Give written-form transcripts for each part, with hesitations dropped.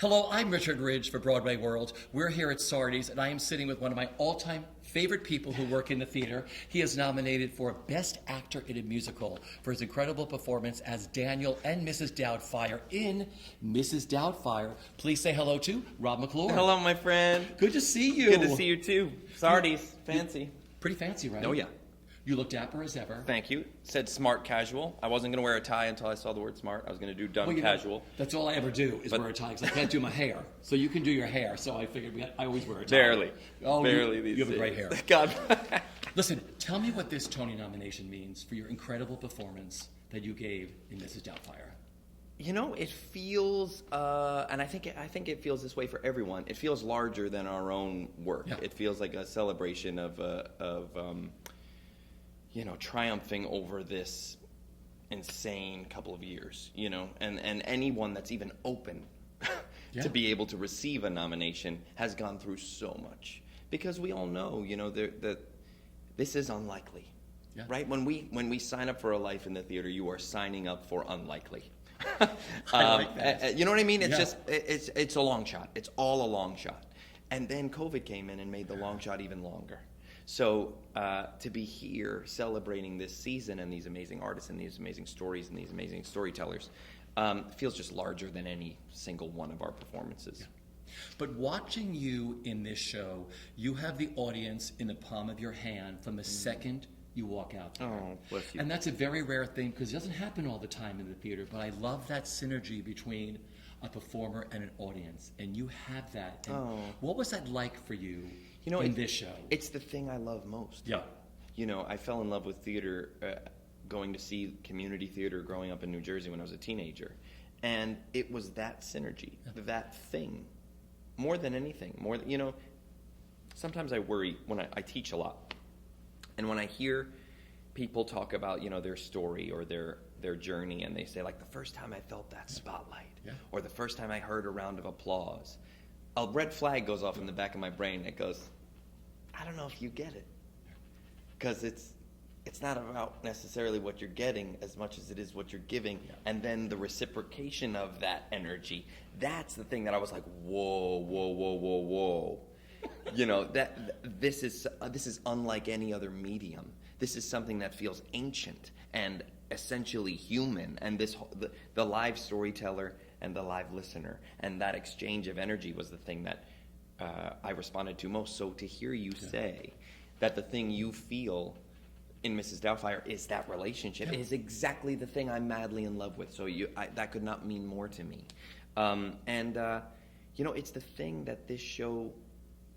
Hello, I'm Richard Ridge for Broadway World. We're here at Sardi's, and I am sitting with one of my all-time favorite people who work in the theater. He is nominated for Best Actor in a Musical for his incredible performance as Daniel and Mrs. Doubtfire in Mrs. Doubtfire. Please say hello to Rob McClure. Hello, my friend. Good to see you. Good to see you, too. Sardi's. Fancy. Pretty fancy, right? Oh, yeah. You look dapper as ever. Thank you. Said smart casual. I wasn't going to wear a tie until I saw the word smart. I was going to do dumb casual. That's all I ever do is wear a tie because I can't do my hair. So you can do your hair. So I figured I always wear a tie. Barely. Oh, Barely. you have a great hair. God. Listen, tell me what this Tony nomination means for your incredible performance that you gave in Mrs. Doubtfire. You know, it feels, and I think it feels this way for everyone. It feels larger than our own work. Yeah. It feels like a celebration of triumphing over this insane couple of years, and anyone that's even open Yeah. to be able to receive a nomination has gone through so much. Because we all know, that this is unlikely, Yeah. right? When we sign up for a life in the theater, you are signing up for unlikely. I like that. You know what I mean? It's Yeah. just, it's a long shot. It's all a long shot. And then COVID came in and made the long shot even longer. So to be here celebrating this season and these amazing artists and these amazing stories and these amazing storytellers feels just larger than any single one of our performances. Yeah. But watching you in this show, you have the audience in the palm of your hand from the second you walk out there. Oh, bless you. And that's a very rare thing because it doesn't happen all the time in the theater, but I love that synergy between a performer and an audience, and you have that. And what was that like for you in this show? It's the thing I love most. Yeah. I fell in love with theater going to see community theater growing up in New Jersey when I was a teenager. And it was that synergy, that thing, more than anything. Sometimes I worry when I teach a lot. And when I hear people talk about, their story or their journey, and they say, like, the first time I felt that spotlight, or the first time I heard a round of applause, a red flag goes off in the back of my brain that goes, I don't know if you get it. Because it's not about necessarily what you're getting as much as it is what you're giving. Yeah. And then the reciprocation of that energy, that's the thing that I was like, whoa. This is unlike any other medium. This is something that feels ancient and essentially human. And the live storyteller and the live listener and that exchange of energy was the thing that I responded to most. So to hear you say that the thing you feel in Mrs. Doubtfire is that relationship is exactly the thing I'm madly in love with. So that could not mean more to me. It's the thing that this show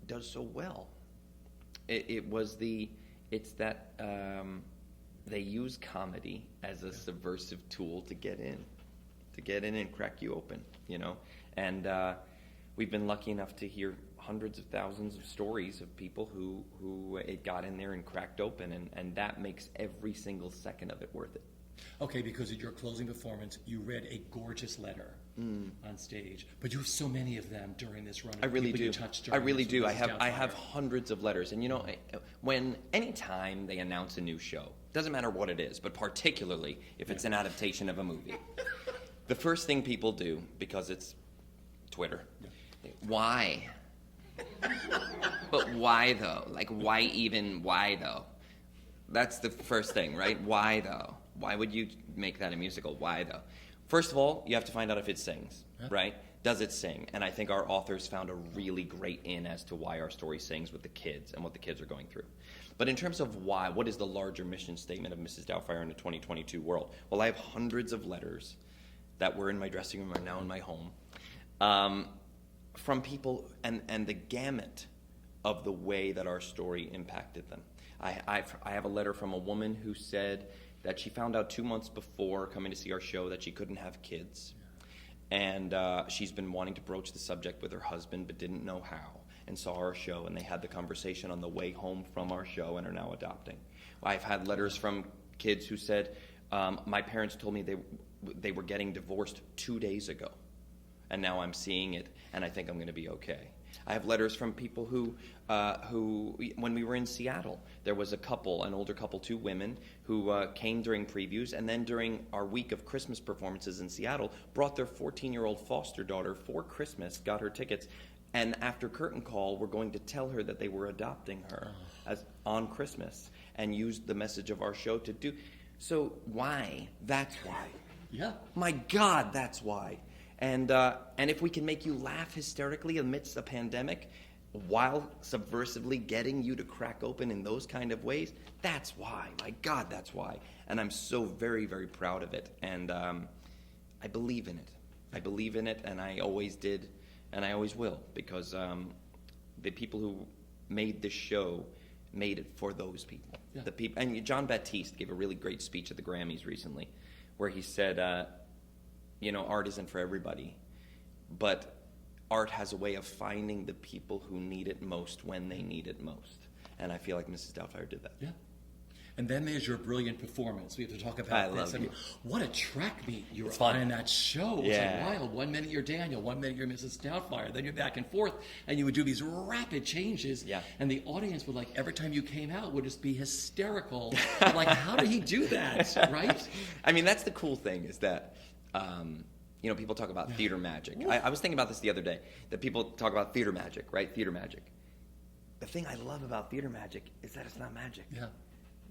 does so well. It's that they use comedy as a subversive tool to get in and crack you open, and we've been lucky enough to hear hundreds of thousands of stories of people who it got in there and cracked open, and that makes every single second of it worth it. Okay, because at your closing performance, you read a gorgeous letter on stage, but you have so many of them during this run. I really do. I really do. I have Doubtfire. hundreds of letters, and anytime they announce a new show, doesn't matter what it is, but particularly if it's an adaptation of a movie, the first thing people do, because it's Twitter, why? But why though? Like, why though? That's the first thing, right? Why though? Why would you make that a musical? Why though? First of all, you have to find out if it sings, right? Does it sing? And I think our authors found a really great in as to why our story sings with the kids and what the kids are going through. But in terms of why, what is the larger mission statement of Mrs. Doubtfire in the 2022 world? Well, I have hundreds of letters that were in my dressing room, are now in my home, from people and the gamut of the way that our story impacted them. I have a letter from a woman who said that she found out 2 months before coming to see our show that she couldn't have kids. And she's been wanting to broach the subject with her husband but didn't know how, and saw our show, and they had the conversation on the way home from our show and are now adopting. I've had letters from kids who said, my parents told me they were getting divorced 2 days ago. and now I'm seeing it, and I think I'm going to be okay. I have letters from people who, when we were in Seattle, there was a couple, an older couple, 2 women, who came during previews, and then during our week of Christmas performances in Seattle, brought their 14-year-old foster daughter for Christmas, got her tickets, and after curtain call, were going to tell her that they were adopting her on Christmas, and used the message of our show to do. So why? That's why. Yeah. My God, that's why. And if we can make you laugh hysterically amidst a pandemic while subversively getting you to crack open in those kind of ways, that's why. My God, that's why. And I'm so very, very proud of it. And I believe in it. I believe in it, and I always did, and I always will, because the people who made this show made it for those people. Yeah. The people, and John Baptiste gave a really great speech at the Grammys recently, where he said, art isn't for everybody, but art has a way of finding the people who need it most when they need it most. And I feel like Mrs. Doubtfire did that. Yeah. And then there's your brilliant performance. We have to talk about I this. love you. What a track meet you were It's fun. on in that show. It was Yeah. like wild. 1 minute you're Daniel, 1 minute you're Mrs. Doubtfire. Then you're back and forth, and you would do these rapid changes. Yeah. And the audience would, like, every time you came out, would just be hysterical. Like, how did he do that, right? I mean, that's the cool thing, is that people talk about theater magic. I was thinking about this the other day, that people talk about theater magic, right? Theater magic. The thing I love about theater magic is that it's not magic. Yeah.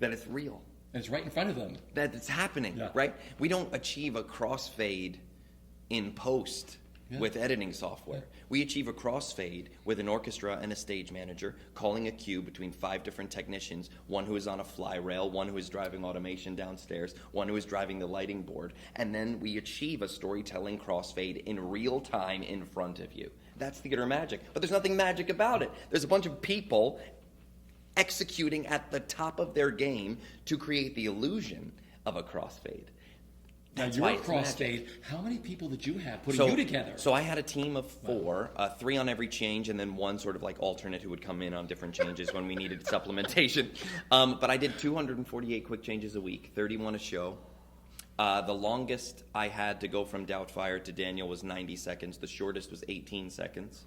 That it's real. And it's right in front of them. That it's happening, Yeah. right? We don't achieve a crossfade in post with editing software. Yeah. We achieve a crossfade with an orchestra and a stage manager calling a cue between 5 different technicians, one who is on a fly rail, one who is driving automation downstairs, one who is driving the lighting board, and then we achieve a storytelling crossfade in real time in front of you. That's theater magic. But there's nothing magic about it. There's a bunch of people executing at the top of their game to create the illusion of a crossfade. That's now, why your it's crossfade, magic. how many people did you have putting you together? So I had a team of 4, 3 on every change, and then 1 sort of like alternate who would come in on different changes when we needed supplementation. But I did 248 quick changes a week, 31 a show. The longest I had to go from Doubtfire to Daniel was 90 seconds. The shortest was 18 seconds.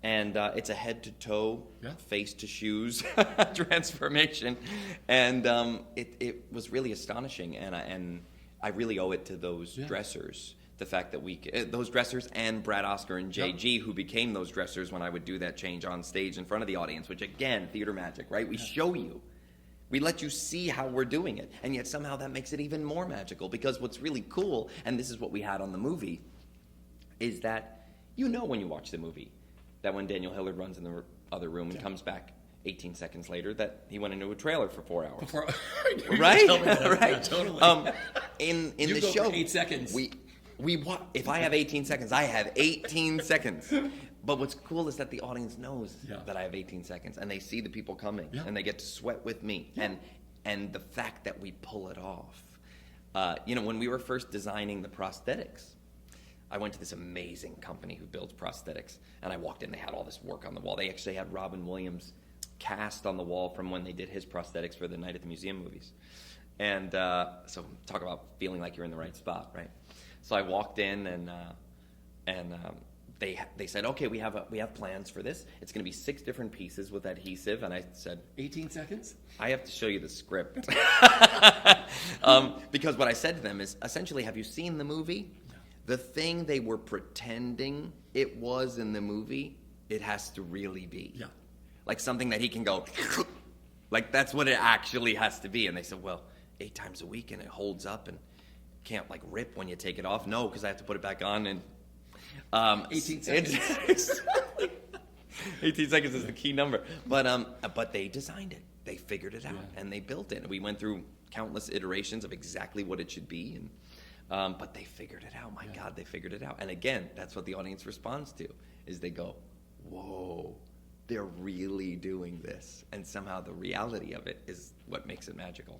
And it's a head-to-toe, face-to-shoes transformation. And it was really astonishing. And I really owe it to those dressers, the fact that those dressers and Brad Oscar and JG, who became those dressers when I would do that change on stage in front of the audience, which, again, theater magic, right? We show you. We let you see how we're doing it. And yet somehow that makes it even more magical, because what's really cool, and this is what we had on the movie, is that when you watch the movie, that when Daniel Hillard runs in the other room and comes back 18 seconds later, that he went into a trailer for 4 hours. Right? Right? Yeah, totally. In you the go show, for 8 seconds. if I have 18 seconds, I have 18 seconds. But what's cool is that the audience knows that I have 18 seconds, and they see the people coming, and they get to sweat with me, and the fact that we pull it off. When we were first designing the prosthetics, I went to this amazing company who builds prosthetics, and I walked in, they had all this work on the wall. They actually had Robin Williams cast on the wall from when they did his prosthetics for the Night at the Museum movies. And so talk about feeling like you're in the right spot, right? So I walked in, and they said, okay, we have plans for this. It's going to be 6 different pieces with adhesive. And I said, 18 seconds? I have to show you the script. Because what I said to them is, essentially, have you seen the movie? The thing they were pretending it was in the movie, it has to really be. Yeah. Like something that he can go, like that's what it actually has to be. And they said, well, 8 times a week and it holds up and can't like rip when you take it off. No, because I have to put it back on. And 18 seconds. 18 seconds is the key number. But they designed it. They figured it out and they built it. And we went through countless iterations of exactly what it should be. And but they figured it out. My God, they figured it out. And again, that's what the audience responds to, is they go, whoa, they're really doing this. And somehow the reality of it is what makes it magical.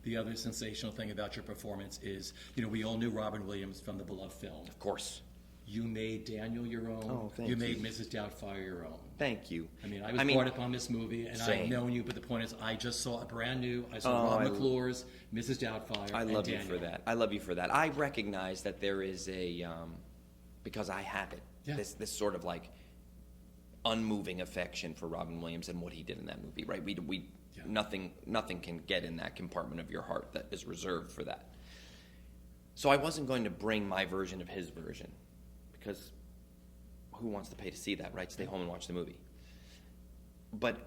The other sensational thing about your performance is, we all knew Robin Williams from the beloved film. Of course. You made Daniel your own. Oh, thank you. you. made Mrs. Doubtfire your own. Thank you. I was brought up on this movie, and I've known you, but the point is, I just saw I saw Rob McClure's Mrs. Doubtfire. I love you Daniel. for that. I love you for that. I recognize that there is a because I had it. Yeah. This sort of like unmoving affection for Robin Williams and what he did in that movie, right? We Yeah. nothing can get in that compartment of your heart that is reserved for that. So I wasn't going to bring my version of his version, because who wants to pay to see that, right? Stay home and watch the movie. But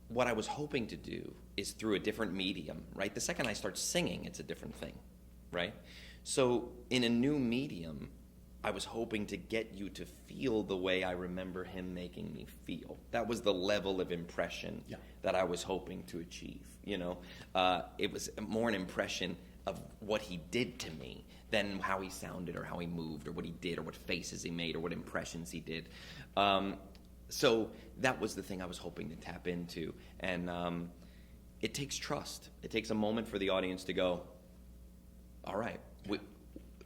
what I was hoping to do is through a different medium, right? The second I start singing, it's a different thing, right? So in a new medium, I was hoping to get you to feel the way I remember him making me feel. That was the level of impression Yeah. that I was hoping to achieve, you know? It was more an impression of what he did to me than how he sounded or how he moved or what he did or what faces he made or what impressions he did. So that was the thing I was hoping to tap into. And it takes trust. It takes a moment for the audience to go, all right,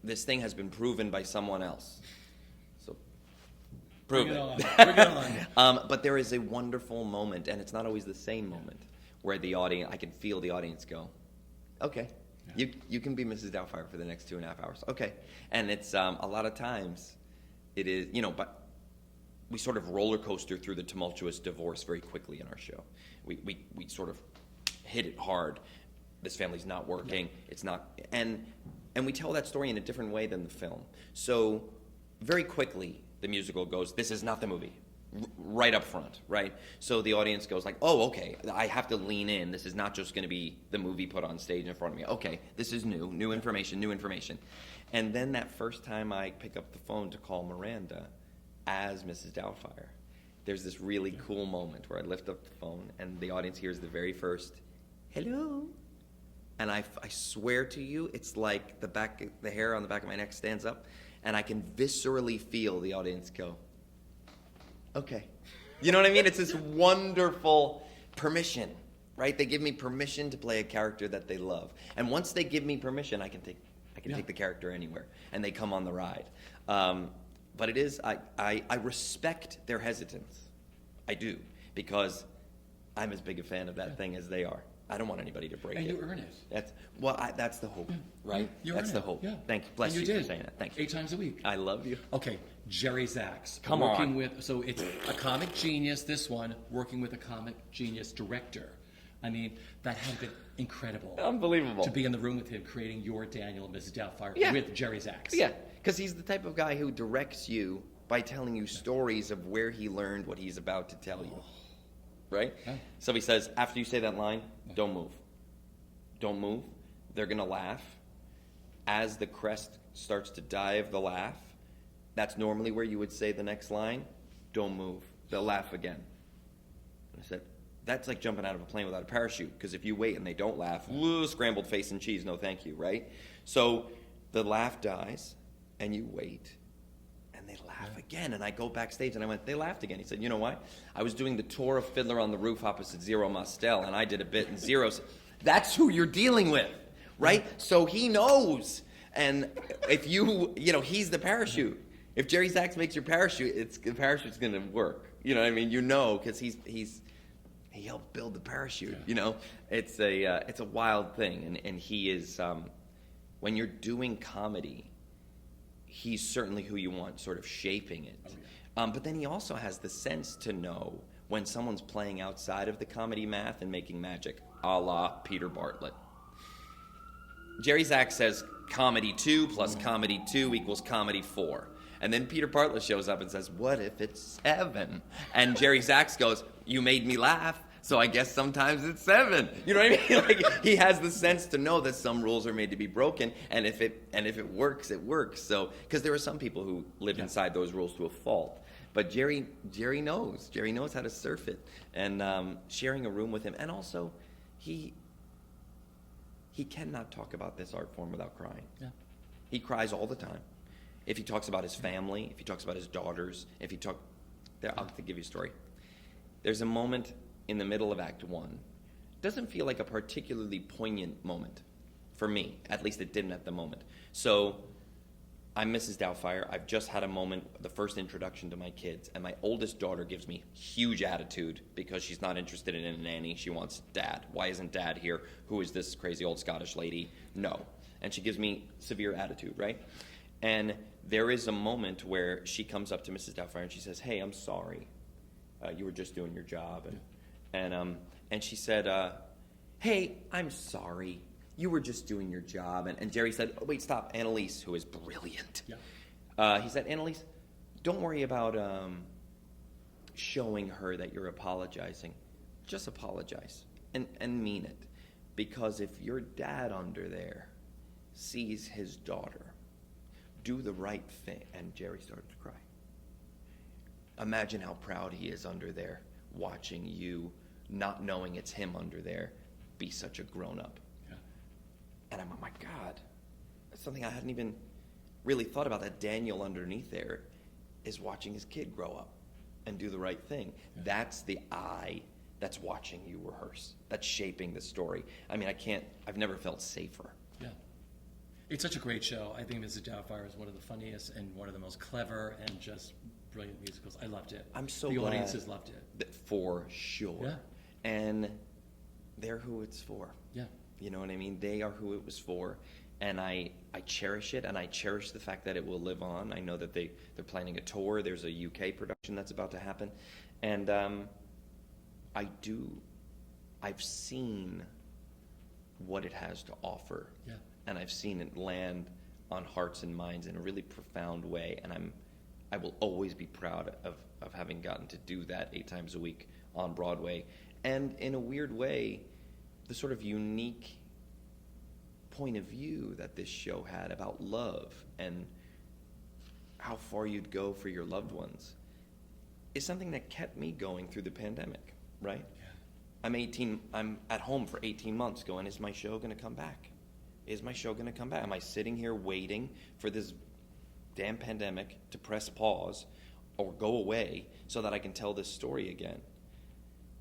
this thing has been proven by someone else. So prove Bring it it. on. Bring it on. But there is a wonderful moment, and it's not always the same moment, where the audience, I can feel the audience go, okay, you can be Mrs. Doubtfire for the next 2.5 hours. Okay. And it's a lot of times it is, but we sort of roller coaster through the tumultuous divorce very quickly in our show. We sort of hit it hard. This family's not working. It's not, and we tell that story in a different way than the film. So very quickly, the musical goes, this is not the movie, right up front, right? So the audience goes like, oh, okay, I have to lean in. This is not just going to be the movie put on stage in front of me. Okay, this is new information. And then that first time I pick up the phone to call Miranda as Mrs. Doubtfire, there's this really cool moment where I lift up the phone and the audience hears the very first, hello. And I swear to you, it's like the hair on the back of my neck stands up, and I can viscerally feel the audience go, okay. You know what I mean? It's this wonderful permission, right? They give me permission to play a character that they love. And once they give me permission, I can take the character anywhere, and they come on the ride. But it is, I respect their hesitance. I do, because I'm as big a fan of that thing as they are. I don't want anybody to break it. And you earn it. That's the hope, right? You That's earn the it. hope. Yeah. Thank you. Bless And you did. for saying that. Thank you. 8 times a week. I love you. Okay, Jerry Zaks. Come working on. with, so it's a comic genius, this one, working with a comic genius director. I mean, that had been incredible. Unbelievable. To be in the room with him creating your Daniel and Mrs. Doubtfire Yeah. with Jerry Zaks. Yeah, because he's the type of guy who directs you by telling you stories of where he learned what he's about to tell you. Right? Yeah. So he says, after you say that line, don't move. Don't move. They're going to laugh. As the crest starts to die of the laugh, that's normally where you would say the next line. Don't move. They'll laugh again. And I said, that's like jumping out of a plane without a parachute, because if you wait and they don't laugh, scrambled face and cheese, no thank you, right? So the laugh dies, and you wait, and they laugh again. And I go backstage, and I went, they laughed again. He said, you know why? I was doing the tour of Fiddler on the Roof opposite Zero Mostel, and I did a bit, and Zero said, that's who you're dealing with, right? So he knows. And if he's the parachute. If Jerry Zaks makes your parachute, the parachute's going to work. You know what I mean? Because he helped build the parachute. Yeah. It's a wild thing, and he is. When you're doing comedy, he's certainly who you want, sort of shaping it. Oh, yeah. But then he also has the sense to know when someone's playing outside of the comedy math and making magic, a la Peter Bartlett. Jerry Zaks says comedy 2 plus comedy 2 equals comedy 4. And then Peter Bartlett shows up and says, what if it's 7? And Jerry Zaks goes, you made me laugh, so I guess sometimes it's 7. You know what I mean? Like, he has the sense to know that some rules are made to be broken, and if it works, it works. So, because there are some people who live inside those rules to a fault. But Jerry knows. Jerry knows how to surf it. And sharing a room with him. And also, he cannot talk about this art form without crying. Yeah. He cries all the time. If he talks about his family, if he talks about his daughters, I'll give you a story. There's a moment in the middle of Act 1. Doesn't feel like a particularly poignant moment. For me. At least it didn't at the moment. So, I'm Mrs. Doubtfire. I've just had a moment, the first introduction to my kids, and my oldest daughter gives me huge attitude because she's not interested in a nanny. She wants dad. Why isn't dad here? Who is this crazy old Scottish lady? No. And she gives me severe attitude, right? And there is a moment where she comes up to Mrs. Doubtfire and she says, "Hey, I'm sorry. You were just doing your job." And she said, "Hey, I'm sorry. You were just doing your job." And Jerry said, "Oh, wait, stop." Annalise, who is brilliant. Yeah. He said, "Annalise, don't worry about showing her that you're apologizing. Just apologize and mean it. Because if your dad under there sees his daughter do the right thing," and Jerry started to cry. "Imagine how proud he is under there, watching you, not knowing it's him under there, be such a grown-up." Yeah. And I'm, oh my God, that's something I hadn't even really thought about, that Daniel underneath there is watching his kid grow up and do the right thing. Yeah. That's the eye that's watching you rehearse, that's shaping the story. I mean, I've never felt safer. Yeah. It's such a great show. I think Mrs. Doubtfire is one of the funniest and one of the most clever and just brilliant musicals. I loved it. I'm so the glad audiences loved it. For sure. Yeah. And they're who it's for. Yeah. You know what I mean? They are who it was for. And I cherish it, and I cherish the fact that it will live on. I know that they're planning a tour. There's a UK production that's about to happen. And I've seen what it has to offer. Yeah. And I've seen it land on hearts and minds in a really profound way. And I will always be proud of having gotten to do that 8 times a week on Broadway. And in a weird way, the sort of unique point of view that this show had about love and how far you'd go for your loved ones is something that kept me going through the pandemic, right? Yeah. I'm at home for 18 months going, is my show going to come back? Is my show going to come back? Am I sitting here waiting for this damn pandemic to press pause or go away so that I can tell this story again?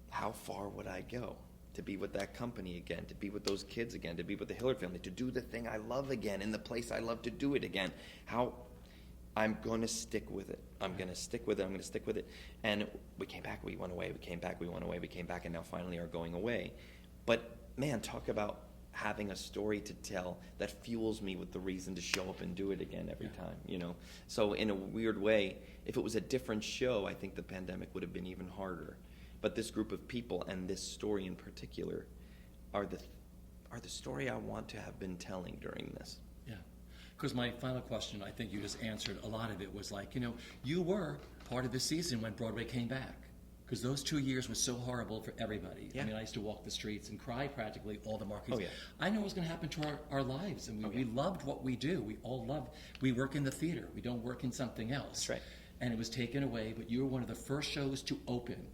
How far would I go to be with that company again, to be with those kids again, to be with the Hillard family, to do the thing I love again in the place I love to do it again? I'm going to stick with it. I'm going to stick with it. And we came back, we went away, we came back, we went away, we came back, and now finally are going away. But man, talk about having a story to tell that fuels me with the reason to show up and do it again every time, you know? So in a weird way, if it was a different show, I think the pandemic would have been even harder. But this group of people and this story in particular are the story I want to have been telling during this. Yeah. Because my final question, I think you just answered a lot of it, was like, you were part of the season when Broadway came back. Because those 2 years were so horrible for everybody. Yeah. I mean, I used to walk the streets and cry practically all the markets. Oh, yeah. I know what was going to happen to our lives. And we loved what we do. We work in the theater. We don't work in something else. That's right. And it was taken away, but you were one of the first shows to open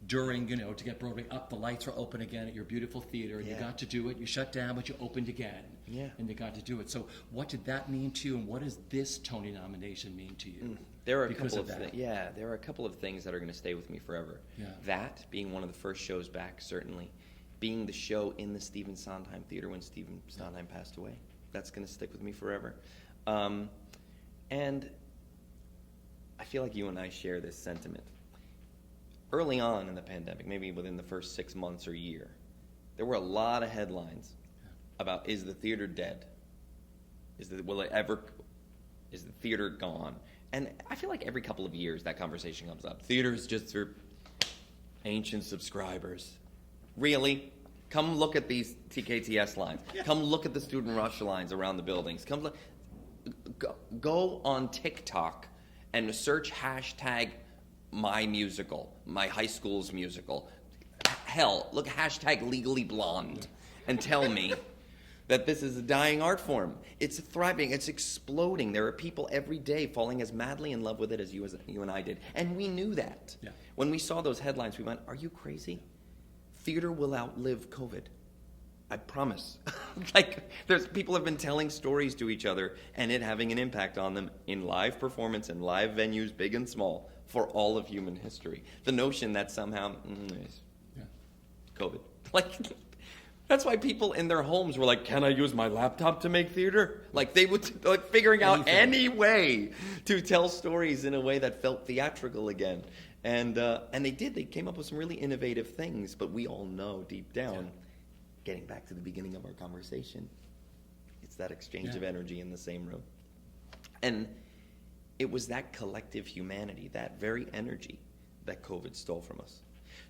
during, to get Broadway up. The lights were open again at your beautiful theater, and you got to do it. You shut down, but you opened again. Yeah. And you got to do it. So what did that mean to you, and what does this Tony nomination mean to you? There are a because couple of that? there are a couple of things that are going to stay with me forever. Yeah. That being one of the first shows back, certainly. Being the show in the Stephen Sondheim Theater when Stephen Sondheim passed away. That's going to stick with me forever. And I feel like you and I share this sentiment. Early on in the pandemic, maybe within the first 6 months or year, there were a lot of headlines about, is the theater dead? Is the theater gone? And I feel like every couple of years that conversation comes up. Theater is just for ancient subscribers. Really? Come look at these TKTS lines. Yeah. Come look at the student rush lines around the buildings. Come look. Go on TikTok and search hashtag my musical, my high school's musical. Hell, look hashtag legally blonde and tell me that this is a dying art form. It's thriving. It's exploding. There are people every day falling as madly in love with it as you and I did. And we knew that. Yeah. When we saw those headlines, we went, are you crazy? Theater will outlive COVID. I promise. People have been telling stories to each other and it having an impact on them in live performance and live venues, big and small, for all of human history. The notion that somehow, COVID. That's why people in their homes were like, can I use my laptop to make theater? They would, figuring out any way to tell stories in a way that felt theatrical again. And they did. They came up with some really innovative things, but we all know deep down, getting back to the beginning of our conversation, it's that exchange of energy in the same room. And it was that collective humanity, that very energy that COVID stole from us.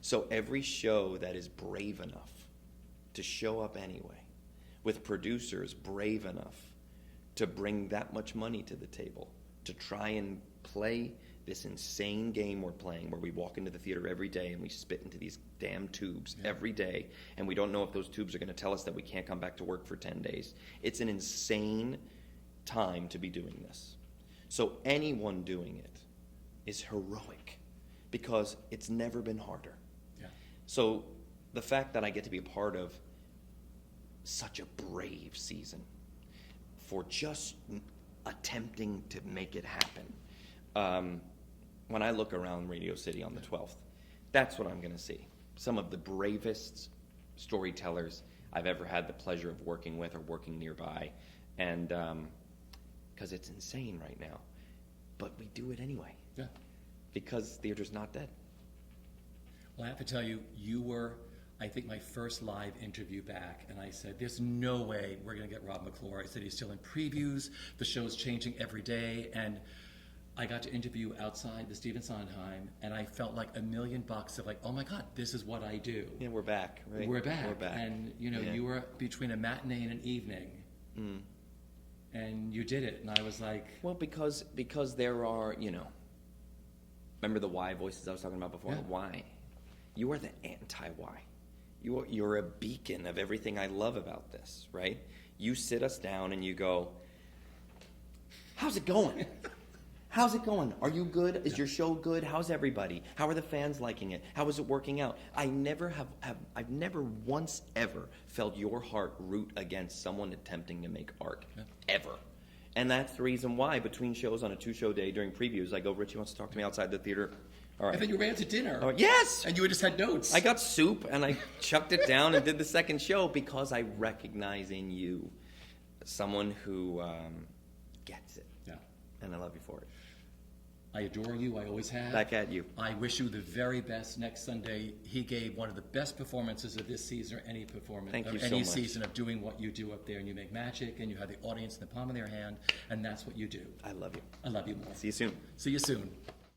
So every show that is brave enough to show up anyway, with producers brave enough to bring that much money to the table, to try and play this insane game we're playing where we walk into the theater every day and we spit into these damn tubes every day, and we don't know if those tubes are going to tell us that we can't come back to work for 10 days. It's an insane time to be doing this. So anyone doing it is heroic because it's never been harder. Yeah. So the fact that I get to be a part of such a brave season for just attempting to make it happen. When I look around Radio City on the 12th, that's what I'm going to see. Some of the bravest storytellers I've ever had the pleasure of working with or working nearby. And because it's insane right now. But we do it anyway. Yeah. Because theater's not dead. Well, I have to tell you, you were, I think, my first live interview back, and I said, there's no way we're going to get Rob McClure. I said, he's still in previews. The show's changing every day. And I got to interview outside the Stephen Sondheim, and I felt like $1 million of like, oh my God, this is what I do. Yeah, we're back, right? We're back. We're back. And, you know, you were between a matinee and an evening. Mm. And you did it, and I was like... Well, because there are, you know... Remember the why voices I was talking about before? Yeah. Why? You are the anti-why. You're a beacon of everything I love about this, right? You sit us down and you go, how's it going? How's it going? Are you good? Is your show good? How's everybody? How are the fans liking it? How is it working out? I've never once ever felt your heart root against someone attempting to make art. Yeah. Ever. And that's the reason why between shows on a 2-show day during previews, I go, Richie wants to talk to me outside the theater. All right. And then you ran to dinner. Oh, yes! And you just had notes. I got soup and I chucked it down and did the second show because I recognize in you someone who gets it. Yeah. And I love you for it. I adore you. I always have. Back at you. I wish you the very best next Sunday. He gave one of the best performances of this season, or any performance, Thank of you so any much. season of doing what you do up there. And you make magic, and you have the audience in the palm of their hand, and that's what you do. I love you. I love you more. See you soon. See you soon.